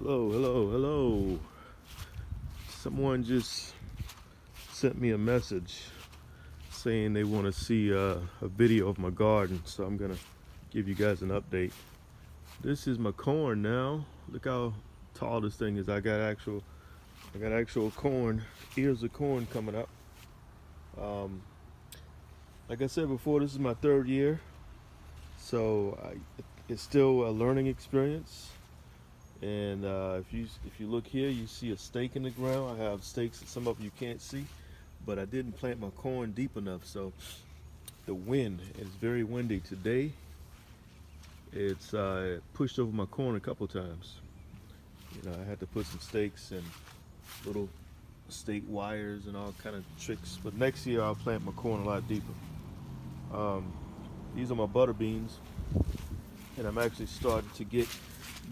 Hello, hello, hello. Someone just sent me a message saying they want to see a video of my garden, so I'm gonna give you guys an update. This is my corn now. Look how tall this thing is. I got actual corn, ears of corn coming up. Um, like I said before, this is my third year, so it's still a learning experience. And if you look here, you see a stake in the ground. I have stakes that some of you can't see, but I didn't plant my corn deep enough, so the wind is very windy today. It's pushed over my corn a couple times. You know, I had to put some stakes and little stake wires and all kind of tricks. But next year I'll plant my corn a lot deeper. These are my butter beans, and I'm actually starting to get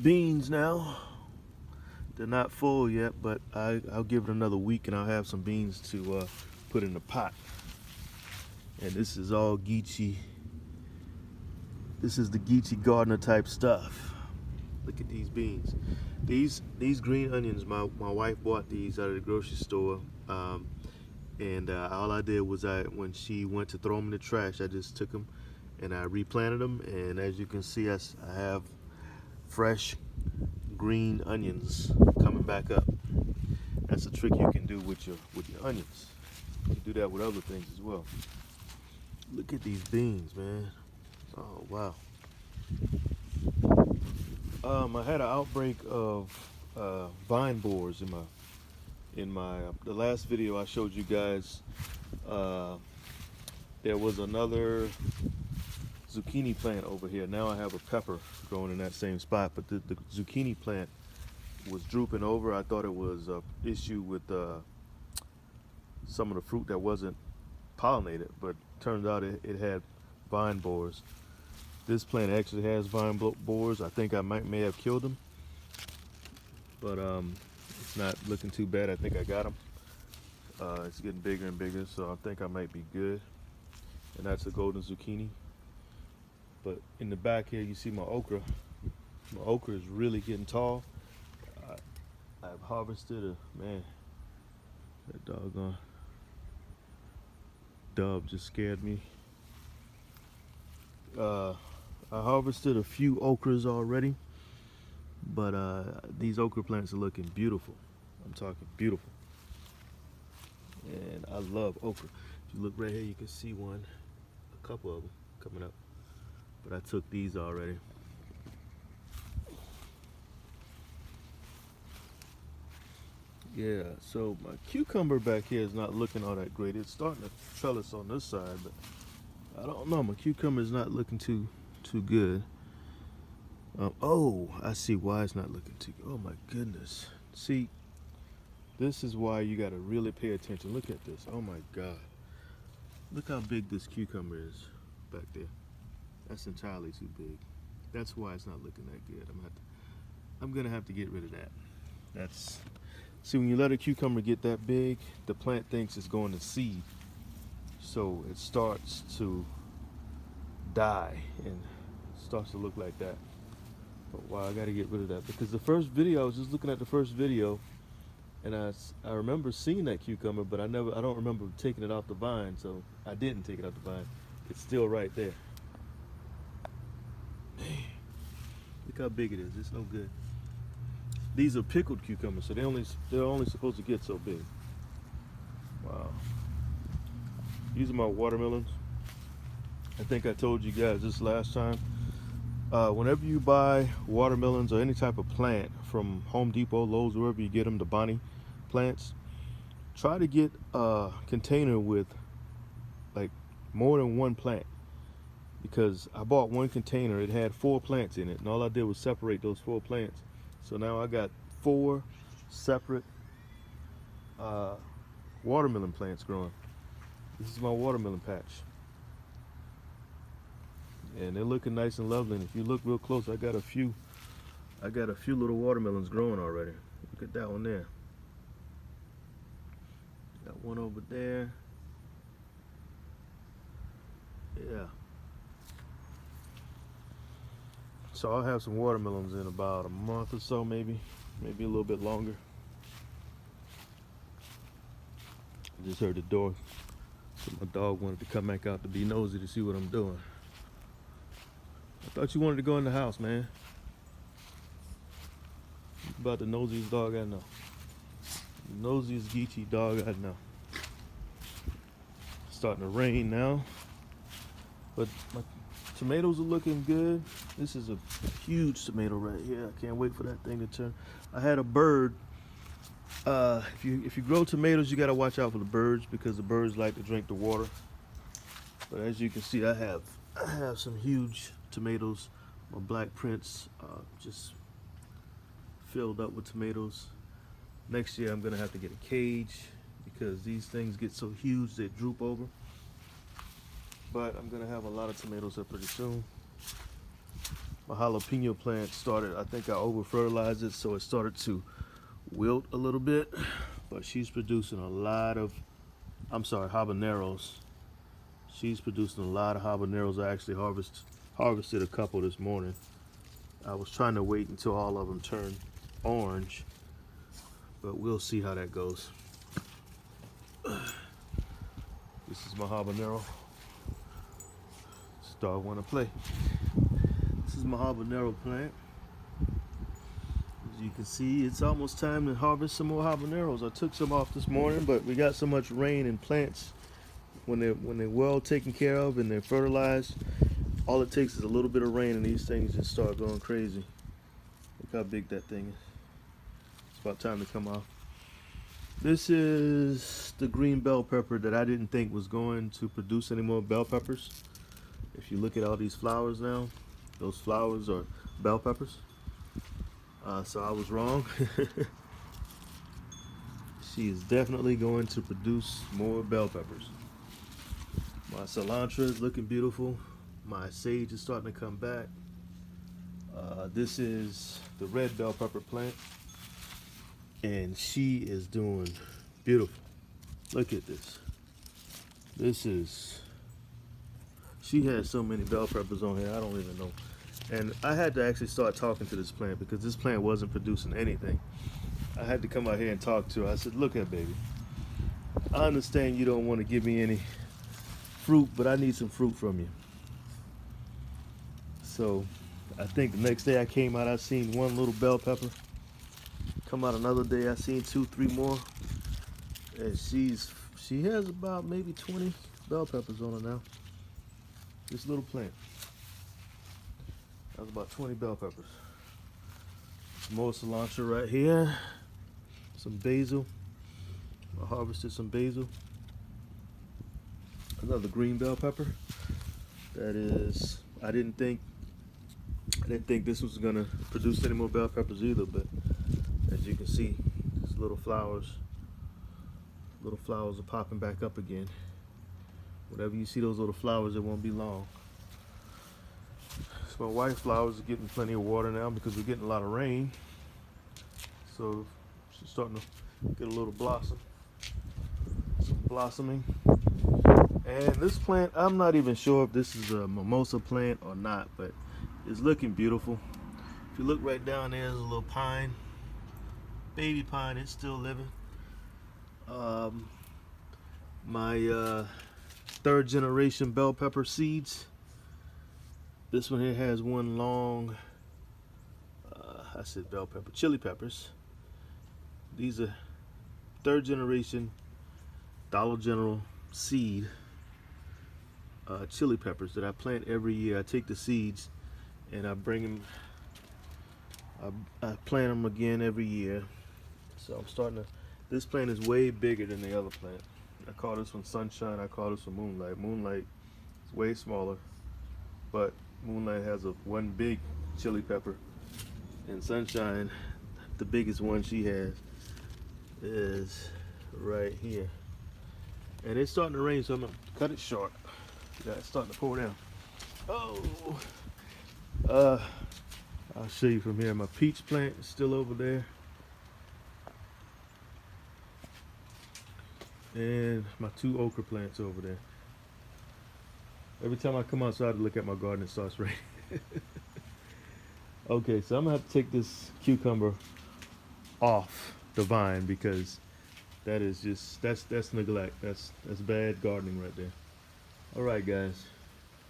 beans now. They're not full yet, but I'll give it another week and I'll have some beans to put in the pot. And this is all Geechie. This is the Geechie Gardener type stuff. Look at these beans. These green onions, my wife bought these out of the grocery store. And all I did was when she went to throw them in the trash, I just took them and I replanted them. And as you can see, I have fresh green onions coming back up. That's a trick you can do with your onions. You can do that with other things as well. Look at these beans, man. Oh wow. I had an outbreak of vine borers in my the last video I showed you guys. There was another zucchini plant over here. Now I have a pepper growing in that same spot, but the zucchini plant was drooping over. I thought it was an issue with some of the fruit that wasn't pollinated, but turns out it had vine borers. This plant actually has vine borers. I think I may have killed them, but it's not looking too bad. I think I got them. It's getting bigger and bigger, so I think I might be good. And that's a golden zucchini. But in the back here, you see my okra. My okra is really getting tall. I've harvested man, that doggone dove just scared me. I harvested a few okras already, but these okra plants are looking beautiful. I'm talking beautiful. And I love okra. If you look right here, you can see a couple of them coming up. But I took these already. Yeah, so my cucumber back here is not looking all that great. It's starting to trellis on this side, but I don't know. My cucumber is not looking too good. Oh, I see why it's not looking too good. Oh my goodness. See, this is why you got to really pay attention. Look at this. Oh my God. Look how big this cucumber is back there. That's entirely too big. That's why it's not looking that good. I'm gonna have to get rid of that. See, when you let a cucumber get that big, the plant thinks it's going to seed, so it starts to die and starts to look like that. But wow, I got to get rid of that, because the first video, I was just looking at the first video, and I remember seeing that cucumber, but I don't remember taking it off the vine, so I didn't take it off the vine. It's still right there. Look how big it is. It's no good. These are pickled cucumbers, so they're only supposed to get so big. Wow. These are my watermelons. I think I told you guys this last time. Whenever you buy watermelons or any type of plant from Home Depot, Lowe's, wherever you get them, the Bonnie plants, try to get a container with like more than one plant. Because I bought one container, it had 4 plants in it, and all I did was separate those 4 plants. So now I got 4 separate watermelon plants growing. This is my watermelon patch. And they're looking nice and lovely. And if you look real close, I got a few little watermelons growing already. Look at that one there. Got one over there. Yeah. So I'll have some watermelons in about a month or so, maybe. maybe a little bit longer. I just heard the door, so my dog wanted to come back out to be nosy to see what I'm doing. I thought you wanted to go in the house, man. You about the nosiest dog I know. The nosiest Geechie dog I know. It's starting to rain now, but my tomatoes are looking good. This is a huge tomato right here. I can't wait for that thing to turn. I had a bird. If you grow tomatoes, you gotta watch out for the birds because the birds like to drink the water. But as you can see, I have some huge tomatoes. My black prince just filled up with tomatoes. Next year I'm gonna have to get a cage because these things get so huge they droop over. But I'm gonna have a lot of tomatoes up pretty soon. My jalapeno plant started, I think I over fertilized it, so it started to wilt a little bit, but she's producing a lot of, habaneros. She's producing a lot of habaneros. I actually harvested a couple this morning. I was trying to wait until all of them turn orange, but we'll see how that goes. This is my habanero. This dog wanna play. This is my habanero plant. As you can see, it's almost time to harvest some more habaneros. I took some off this morning, but we got so much rain and plants, when they're well taken care of and they're fertilized, all it takes is a little bit of rain and these things just start going crazy. Look how big that thing is. It's about time to come off. This is the green bell pepper that I didn't think was going to produce any more bell peppers. If you look at all these flowers now, those flowers are bell peppers. So I was wrong. She is definitely going to produce more bell peppers. My cilantro is looking beautiful. My sage is starting to come back. This is the red bell pepper plant, and she is doing beautiful. Look at this. She has so many bell peppers on here, I don't even know. And I had to actually start talking to this plant because this plant wasn't producing anything. I had to come out here and talk to her. I said, look at baby, I understand you don't want to give me any fruit, but I need some fruit from you. So I think the next day I came out, I seen one little bell pepper. Come out another day, I seen 2, 3 more. And she has about maybe 20 bell peppers on her now. This little plant. That was about 20 bell peppers. Some more cilantro right here. Some basil. I harvested some basil. Another green bell pepper. That is, I didn't think this was gonna produce any more bell peppers either, but as you can see, these little flowers are popping back up again. Whenever you see those little flowers, it won't be long. So my white flowers are getting plenty of water now because we're getting a lot of rain. So she's starting to get a little blossom. Some blossoming. And this plant, I'm not even sure if this is a mimosa plant or not, but it's looking beautiful. If you look right down there, there's a little pine. Baby pine, it's still living. My 3rd generation bell pepper seeds. This one here has one long, I said bell pepper, chili peppers. These are 3rd generation Dollar General seed chili peppers that I plant every year. I take the seeds and I bring them, I plant them again every year. So I'm starting to, this plant is way bigger than the other plant. I call this one Sunshine, I call this one Moonlight. Moonlight is way smaller, but Moonlight has one big chili pepper, and Sunshine, the biggest one she has, is right here. And it's starting to rain, so I'm gonna cut it short. Yeah, it's starting to pour down. Oh, I'll show you from here. My peach plant is still over there, and my 2 okra plants over there. Every time I come outside to look at my garden, it starts raining. Okay, so I'm gonna have to take this cucumber off the vine, because that is just that's neglect. That's bad gardening right there. All right, guys,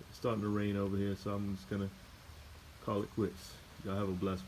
it's starting to rain over here, so I'm just gonna call it quits. Y'all have a blessed